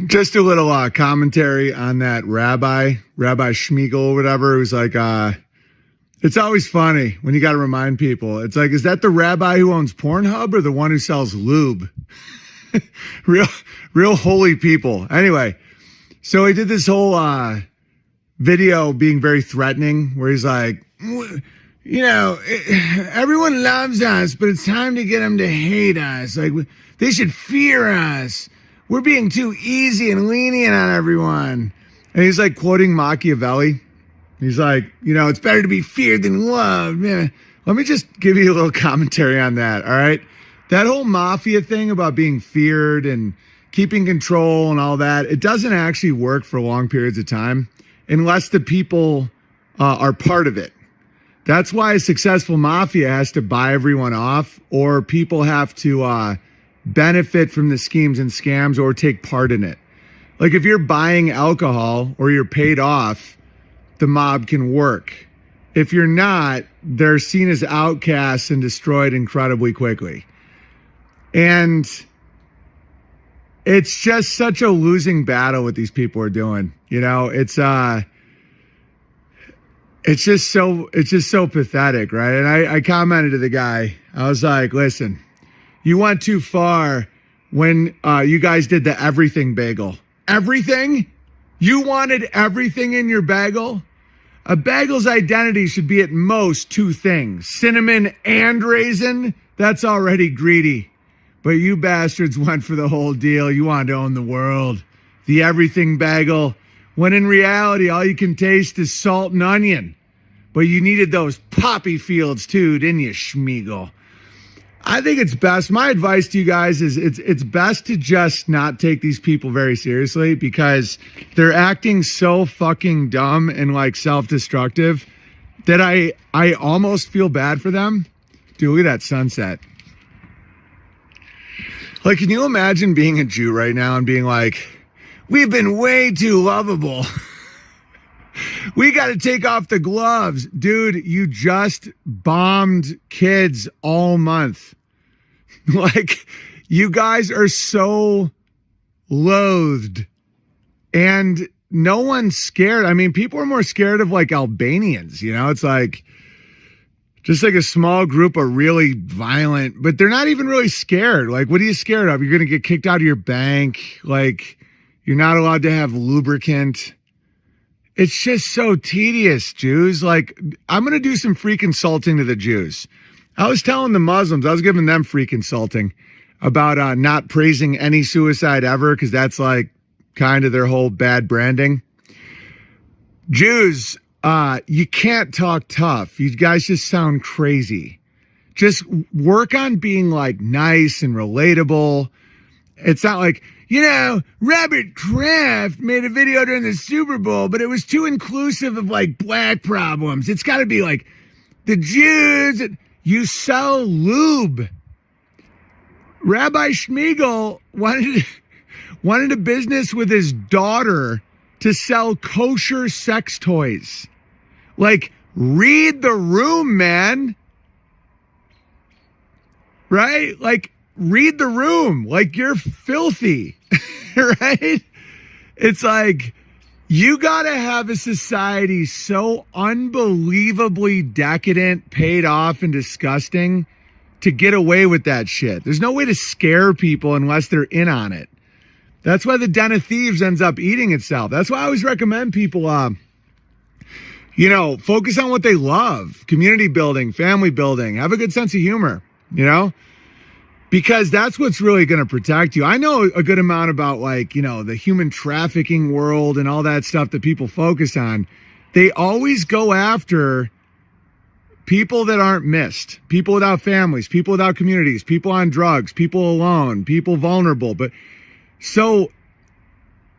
Just a little commentary on that Rabbi Schmiegel or whatever. It was like, it's always funny when you got to remind people. It's like, is that the rabbi who owns Pornhub or the one who sells lube? real holy people. Anyway, so he did this whole video being very threatening where he's like, you know, everyone loves us, but it's time to get them to hate us. Like, they should fear us. We're being too easy and lenient on everyone. And he's like quoting Machiavelli. He's like, you know, it's better to be feared than loved. Man, let me just give you a little commentary on that, all right? That whole mafia thing about being feared and keeping control and all that, it doesn't actually work for long periods of time unless the people are part of it. That's why a successful mafia has to buy everyone off, or people have to benefit from the schemes and scams or take part in it. Like if you're buying alcohol or you're paid off, the mob can work. If you're not, they're seen as outcasts and destroyed incredibly quickly. And it's just such a losing battle what these people are doing. You know, it's just so pathetic, right? And I commented to the guy. I was like, listen, you went too far when you guys did the everything bagel. Everything? You wanted everything in your bagel? A bagel's identity should be at most two things: cinnamon and raisin. That's already greedy. But you bastards went for the whole deal. You wanted to own the world. The everything bagel, when in reality, all you can taste is salt and onion. But you needed those poppy fields too, didn't you, Schmiegel? I think it's best. My advice to you guys is it's best to just not take these people very seriously, because they're acting so fucking dumb and like self-destructive that I almost feel bad for them. Dude, look at that sunset. Like, can you imagine being a Jew right now and being like, we've been way too lovable. We got to take off the gloves. Dude, you just bombed kids all month. Like, you guys are so loathed. And no one's scared. I mean, people are more scared of like Albanians, you know? It's like just like a small group of really violent, but they're not even really scared. Like, what are you scared of? You're going to get kicked out of your bank. Like, you're not allowed to have lubricant. It's just so tedious, Jews. Like, I'm going to do some free consulting to the Jews. I was telling the Muslims, I was giving them free consulting about not praising any suicide ever, because that's like kind of their whole bad branding. Jews, you can't talk tough. You guys just sound crazy. Just work on being like nice and relatable. It's not like, you know, Robert Kraft made a video during the Super Bowl, but it was too inclusive of like black problems. It's got to be like the Jews. You sell lube. Rabbi Schmiegel wanted a business with his daughter to sell kosher sex toys. Like, read the room, man. Right? Like, read the room. Like, you're filthy. Right? It's like, you gotta have a society so unbelievably decadent, paid off, and disgusting to get away with that shit. There's no way to scare people unless they're in on it. That's why the Den of Thieves ends up eating itself. That's why I always recommend people, you know, focus on what they love. Community building, family building, have a good sense of humor, you know? Because that's what's really going to protect you. I know a good amount about, like, you know, the human trafficking world and all that stuff that people focus on. They always go after people that aren't missed, people without families, people without communities, people on drugs, people alone, people vulnerable. But so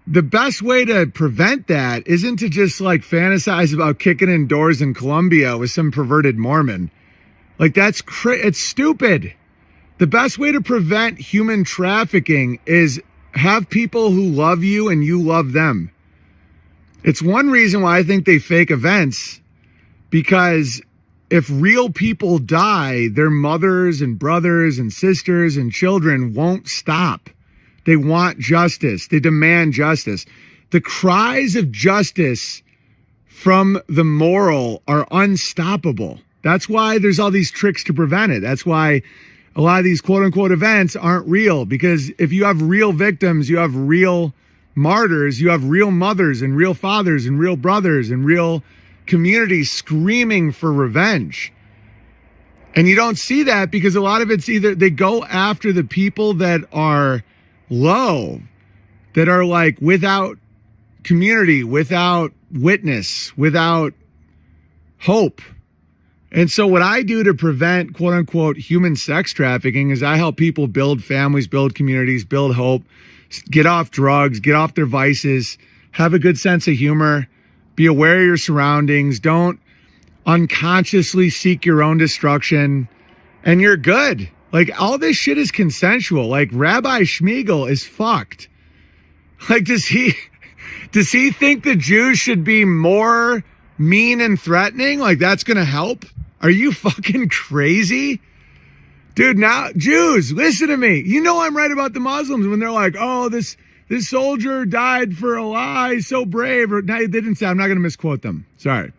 the best way to prevent that isn't to just like fantasize about kicking in doors in Colombia with some perverted Mormon. Like, it's stupid. The best way to prevent human trafficking is have people who love you and you love them. It's one reason why I think they fake events, because if real people die, their mothers and brothers and sisters and children won't stop They want justice. They demand justice. The cries of justice from the moral are unstoppable. That's why there's all these tricks to prevent it. That's why a lot of these quote unquote events aren't real, because if you have real victims, you have real martyrs, you have real mothers and real fathers and real brothers and real communities screaming for revenge. And you don't see that because a lot of it's either they go after the people that are low, that are like without community, without witness, without hope. And so what I do to prevent quote unquote human sex trafficking is I help people build families, build communities, build hope, get off drugs, get off their vices, have a good sense of humor, be aware of your surroundings, don't unconsciously seek your own destruction, and you're good. Like, all this shit is consensual. Like, Rabbi Schmiegel is fucked. Like, does he think the Jews should be more mean and threatening? Like, that's gonna help? Are you fucking crazy? Dude, now, Jews, listen to me. You know I'm right about the Muslims when they're like, oh, this soldier died for Allah, he's so brave. Or, no, they didn't say, I'm not gonna misquote them. Sorry.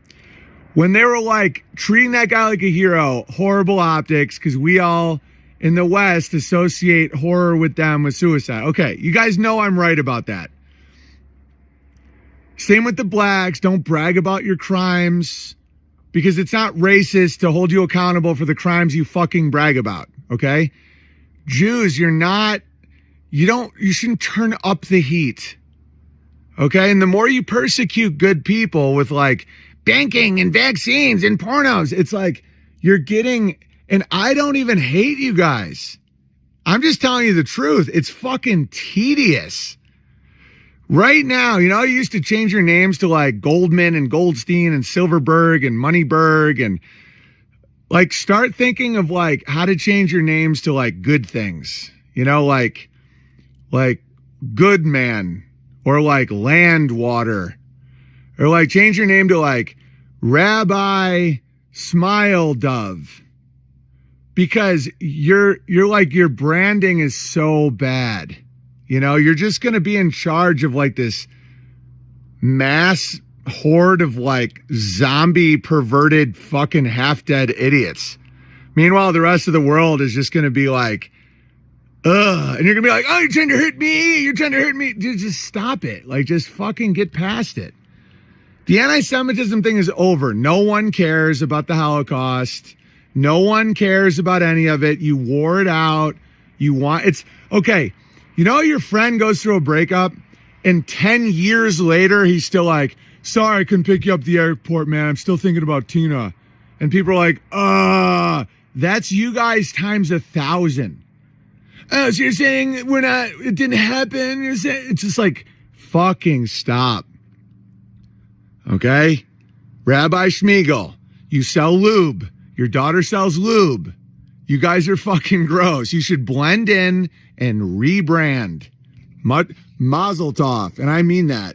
When they were like treating that guy like a hero, horrible optics, because we all in the West associate horror with them with suicide. Okay, you guys know I'm right about that. Same with the blacks. Don't brag about your crimes, because it's not racist to hold you accountable for the crimes you fucking brag about, okay? Jews, you shouldn't turn up the heat, okay? And the more you persecute good people with like banking and vaccines and pornos, it's like you're getting, and I don't even hate you guys. I'm just telling you the truth. It's fucking tedious. Right now, you know, you used to change your names to like Goldman and Goldstein and Silverberg and Moneyberg, and like start thinking of like how to change your names to like good things, you know, like Goodman or like Landwater, or like change your name to like Rabbi Smile Dove, because you're like, your branding is so bad. You know, you're just going to be in charge of like this mass horde of like zombie perverted fucking half dead idiots. Meanwhile, the rest of the world is just going to be like, ugh. And you're going to be like, oh, you're trying to hurt me. You're trying to hurt me. Dude, just stop it. Like, just fucking get past it. The anti-Semitism thing is over. No one cares about the Holocaust. No one cares about any of it. You wore it out. It's okay. You know, your friend goes through a breakup and 10 years later, he's still like, sorry, I couldn't pick you up at the airport, man. I'm still thinking about Tina. And people are like, that's you guys times 1,000. Oh, so you're saying it didn't happen? You're saying, it's just like, fucking stop. Okay? Rabbi Schmiegel, you sell lube. Your daughter sells lube. You guys are fucking gross. You should blend in and rebrand. Mazel tov. And I mean that.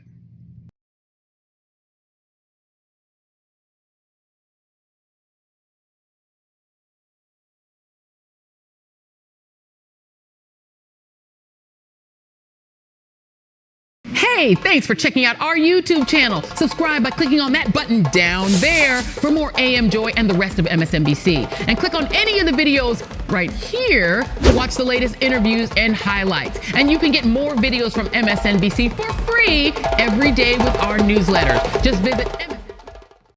Hey, thanks for checking out our YouTube channel. Subscribe by clicking on that button down there for more AM Joy and the rest of MSNBC. And click on any of the videos right here to watch the latest interviews and highlights. And you can get more videos from MSNBC for free every day with our newsletters. Just visit